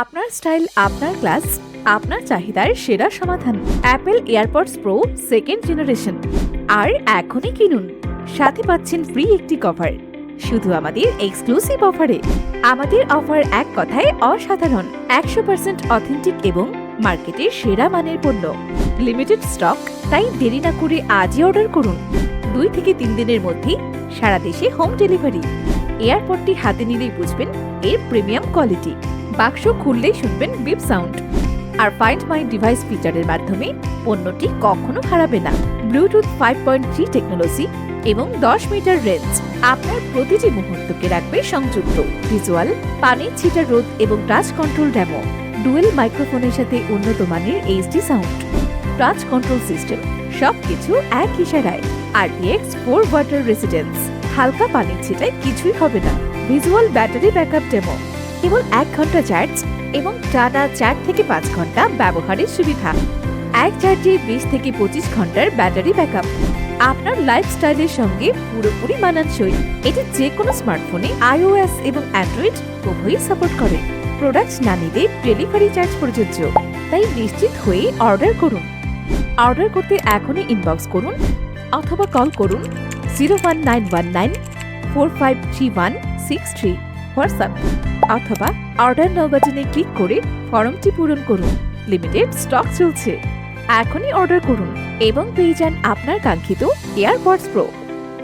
আপনার স্টাইল, আপনার ক্লাস, আপনার চাহিদার সেরা সমাধান। Apple AirPods Pro second generation. আর এখনই কিনুন, সাথে পাচ্ছেন ফ্রি একটি কভার, শুধু আমাদের এক্সক্লুসিভ অফারে। আমাদের অফার এক কথায় অসাধারণ, 100% অথেন্টিক এবং মার্কেটের সেরা মানের পণ্য। লিমিটেড স্টক, তাই দেরি না করে আজই অর্ডার করুন। 2 থেকে 3 দিনের মধ্যে সারা দেশে হোম ডেলিভারি। এয়ারপডটি হাতে নিলেই বুঝবেন এর প্রিমিয়াম কোয়ালিটি। বাক্স খুললেই শুনবেন বিপ সাউন্ড। আর ফাইন্ড মাই ডিভাইস ফিচারের মাধ্যমে পণ্যটি কখনো হারাবে না। ব্লুটুথ 5.3 টেকনোলজি এবং 10 মিটার রেঞ্জ আপনার প্রতিটি মুহূর্তকে রাখবে সংযুক্ত। ভিজুয়াল, পানির ছিটা রোধ এবং টাচ কন্ট্রোল ডেমো। ডুয়েল মাইক্রোফোনের সাথে উন্নত মানের HD sound, touch control system, সবকিছু এক ইশারায়। RTX 4 ওয়াটার রেসিডেন্স, হালকা পানির ছিটায় কিছুই হবে না। ভিজুয়াল ব্যাটারি ব্যাকআপ ডেমো, কেবল 1 ঘন্টা চার্জ এবং টানা 4 থেকে 5 ঘন্টা ব্যবহারের সুবিধা। এক চার্জে 20 থেকে 25 ঘন্টার ব্যাটারি ব্যাকআপ, আপনার লাইফস্টাইলের সঙ্গে পুরোপুরি মানানসই। এটি যে কোনো স্মার্টফোনে iOS এবং অ্যান্ড্রয়েড উভয়ই সাপোর্ট করে। প্রোডাক্ট না নিলে ডেলিভারি চার্জ প্রযোজ্য, তাই নিশ্চিত হয়ে অর্ডার করুন। অর্ডার করতে এখনই ইনবক্স করুন অথবা কল করুন 01919 453163, হোয়াটসঅ্যাপ অথবা অর্ডার নাও বাটনে ক্লিক করে ফর্মটি পূরণ করুন। লিমিটেড স্টক চলছে, এখনই অর্ডার করুন এবং পেয়ে যান আপনার কাঙ্ক্ষিত এয়ারপডস প্রো।